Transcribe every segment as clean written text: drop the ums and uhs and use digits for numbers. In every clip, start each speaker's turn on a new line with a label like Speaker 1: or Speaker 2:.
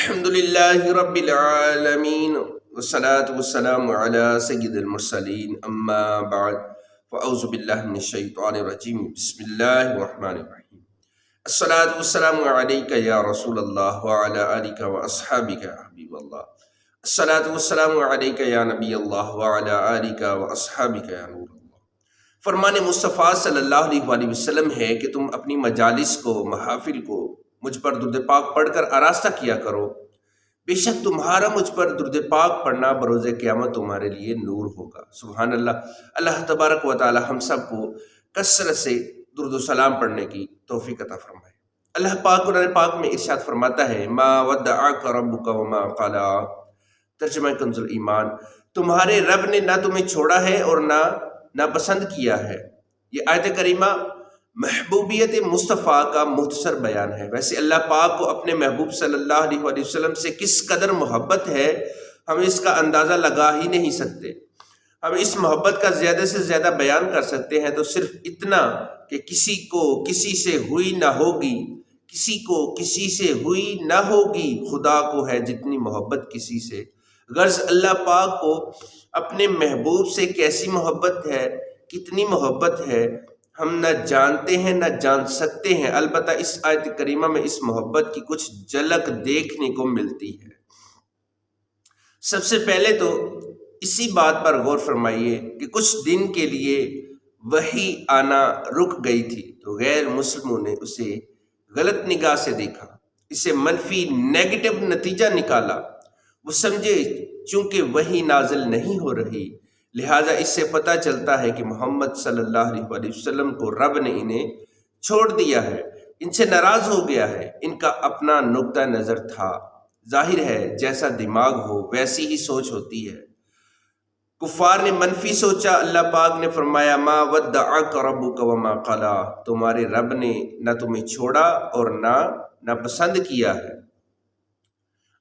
Speaker 1: الحمد لله رب العالمين والصلاة والسلام على سيد المرسلين أما بعد فأعوذ بالله من الشيطان الرجيم بسم الله الرحمن الرحيم الصلاة والسلام عليك يا رسول الله وعلى آلك وأصحابك يا حبيب الله الصلاة والسلام عليك يا نبي الله وعلى آلك وأصحابك يا نور الله۔ فرمان مصطفیٰ صلی اللہ علیہ وسلم ہے کہ تم اپنی مجالس کو، محافل کو مجھ پر درود پاک پڑھ کر آراستہ کیا کرو، بے شک تمہارا مجھ پر درود پاک پڑھنا بروز قیامت تمہارے لیے نور ہوگا۔ سبحان اللہ۔ اللہ تبارک و تعالی ہم سب کو کثرت سے درود و سلام پڑھنے کی توفیق عطا فرمائے۔ اللہ پاک قرآن پاک میں ارشاد فرماتا ہے ما ودعک ربک وما قلی، ترجمہ کنز ایمان، تمہارے رب نے نہ تمہیں چھوڑا ہے اور نہ ناپسند کیا ہے۔ یہ آیت کریمہ محبوبیت مصطفیٰ کا مختصر بیان ہے۔ ویسے اللہ پاک کو اپنے محبوب صلی اللہ علیہ وسلم سے کس قدر محبت ہے ہم اس کا اندازہ لگا ہی نہیں سکتے۔ ہم اس محبت کا زیادہ سے زیادہ بیان کر سکتے ہیں تو صرف اتنا کہ کسی کو کسی سے ہوئی نہ ہوگی، کسی کو کسی سے ہوئی نہ ہوگی، خدا کو ہے جتنی محبت کسی سے۔ غرض اللہ پاک کو اپنے محبوب سے کیسی محبت ہے، کتنی محبت ہے، ہم نہ جانتے ہیں نہ جان سکتے ہیں۔ البتہ اس آیت کریمہ میں اس محبت کی کچھ جھلک دیکھنے کو ملتی ہے۔ سب سے پہلے تو اسی بات پر غور فرمائیے کہ کچھ دن کے لیے وحی آنا رک گئی تھی تو غیر مسلموں نے اسے غلط نگاہ سے دیکھا، اسے منفی نیگیٹو نتیجہ نکالا۔ وہ سمجھے چونکہ وحی نازل نہیں ہو رہی، لہٰذا اس سے پتہ چلتا ہے کہ محمد صلی اللہ علیہ وسلم کو رب نے انہیں چھوڑ دیا ہے، ان سے ناراض ہو گیا ہے۔ ان کا اپنا نقطہ نظر تھا۔ ظاہر ہے جیسا دماغ ہو ویسی ہی سوچ ہوتی ہے۔ کفار نے منفی سوچا، اللہ پاک نے فرمایا ما ودعک ربک وما قلی، تمہارے رب نے نہ تمہیں چھوڑا اور نہ ناپسند کیا ہے۔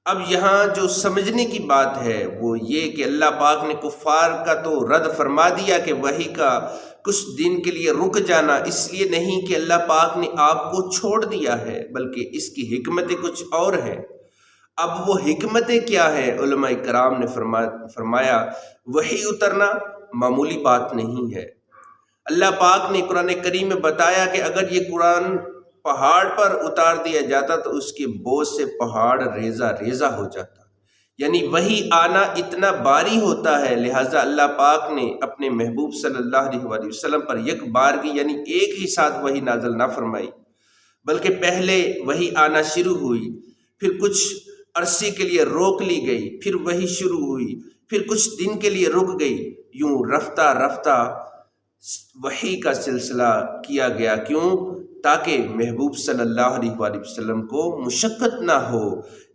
Speaker 1: اب یہاں جو سمجھنے کی بات ہے وہ یہ کہ اللہ پاک نے کفار کا تو رد فرما دیا کہ وحی کا کچھ دن کے لیے رک جانا اس لیے نہیں کہ اللہ پاک نے آپ کو چھوڑ دیا ہے، بلکہ اس کی حکمتیں کچھ اور ہیں۔ اب وہ حکمتیں کیا ہیں؟ علماء کرام نے فرمایا وحی اترنا معمولی بات نہیں ہے۔ اللہ پاک نے قرآن کریم میں بتایا کہ اگر یہ قرآن پہاڑ پر اتار دیا جاتا تو اس کے بوجھ سے پہاڑ ریزہ ریزہ ہو جاتا، یعنی وحی آنا اتنا باری ہوتا ہے۔ لہٰذا اللہ پاک نے اپنے محبوب صلی اللہ علیہ وسلم پر یک بارگی یعنی ایک ہی ساتھ وحی نازل نہ فرمائی، بلکہ پہلے وحی آنا شروع ہوئی، پھر کچھ عرصے کے لیے روک لی گئی، پھر وحی شروع ہوئی، پھر کچھ دن کے لیے رک گئی، یوں رفتہ رفتہ وحی کا سلسلہ کیا گیا۔ کیوں؟ تاکہ محبوب صلی اللہ علیہ وسلم کو مشقت نہ ہو،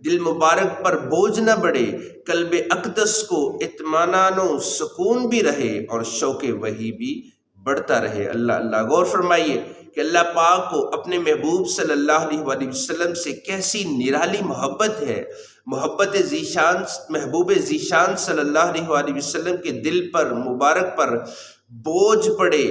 Speaker 1: دل مبارک پر بوجھ نہ بڑھے، قلب اقدس کو اطمینان و سکون بھی رہے اور شوق وحی بھی بڑھتا رہے۔ اللہ غور فرمائیے کہ اللہ پاک کو اپنے محبوب صلی اللہ علیہ وسلم سے کیسی نرالی محبت ہے۔ محبت ذیشان محبوب ذیشان صلی اللہ علیہ وسلم کے دل پر مبارک پر بوجھ پڑے،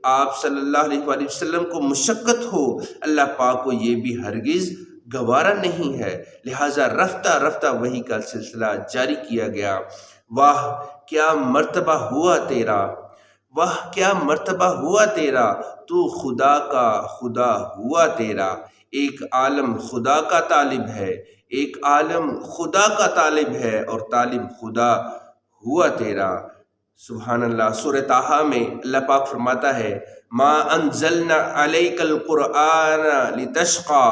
Speaker 1: آپ صلی اللہ علیہ وسلم کو مشقت ہو، اللہ پاک کو یہ بھی ہرگز گوارا نہیں ہے۔ لہٰذا رفتہ رفتہ وحی کا سلسلہ جاری کیا گیا۔ واہ کیا مرتبہ ہوا تیرا، واہ کیا مرتبہ ہوا تیرا، تو خدا کا خدا ہوا تیرا۔ ایک عالم خدا کا طالب ہے، ایک عالم خدا کا طالب ہے اور طالب خدا ہوا تیرا۔ سبحان اللہ۔ سورہ طٰہٰ میں اللہ پاک فرماتا ہے ما انزلنا علیک القرآن لتشقی،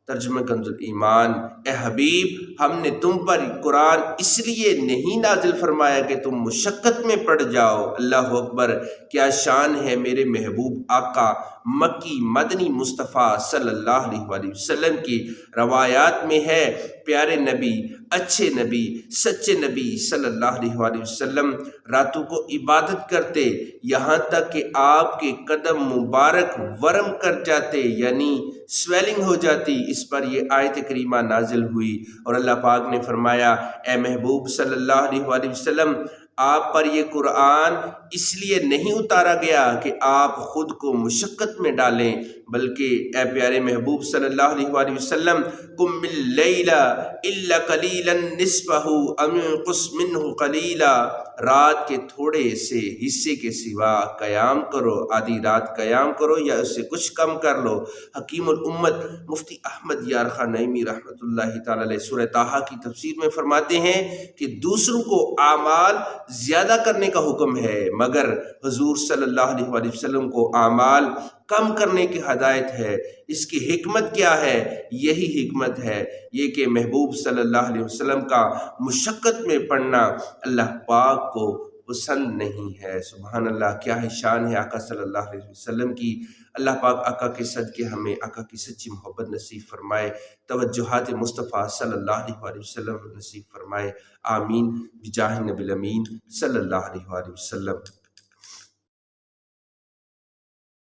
Speaker 1: ترجمہ کنز ایمان، اے حبیب ہم نے تم پر قرآن اس لیے نہیں نازل فرمایا کہ تم مشقت میں پڑ جاؤ۔ اللہ اکبر، کیا شان ہے میرے محبوب آقا مکی مدنی مصطفیٰ صلی اللہ علیہ وسلم کی۔ روایات میں ہے پیارے نبی، اچھے نبی، سچے نبی صلی اللہ علیہ وسلم راتوں کو عبادت کرتے یہاں تک کہ آپ کے قدم مبارک ورم کر جاتے، یعنی سویلنگ ہو جاتی۔ اس پر یہ آیت کریمہ نازل ہوئی اور اللہ پاک نے فرمایا اے محبوب صلی اللہ علیہ وسلم آپ پر یہ قرآن اس لیے نہیں اتارا گیا کہ آپ خود کو مشقت میں ڈالیں، بلکہ اے پیارے محبوب صلی اللہ علیہ وآلہ وسلم، قم اللیل الا قلیلا نصفہ او انقص منہ قلیلا، رات کے تھوڑے سے حصے کے سوا قیام کرو، آدھی رات قیام کرو یا اس سے کچھ کم کر لو۔ حکیم الامت مفتی احمد یار خان نعیمی رحمۃ اللہ تعالی علیہ سورہ طٰہٰ کی تفسیر میں فرماتے ہیں کہ دوسروں کو اعمال زیادہ کرنے کا حکم ہے، مگر حضور صلی اللہ علیہ وآلہ وسلم کو اعمال کم کرنے کی ہدایت ہے۔ اس کی حکمت کیا ہے؟ یہی حکمت ہے یہ کہ محبوب صلی اللہ علیہ وسلم کا مشقت میں پڑھنا اللہ پاک کو پسند نہیں ہے۔ سبحان اللہ، کیا ہے شان ہے آقا صلی اللہ علیہ وسلم کی۔ اللہ پاک آقا کے صدقے ہمیں آقا کی سچی محبت نصیب فرمائے، توجہات مصطفیٰ صلی اللہ علیہ وآلہ وسلم نصیب فرمائے، آمین بجاہ نبی الامین صلی اللہ علیہ وآلہ وسلم۔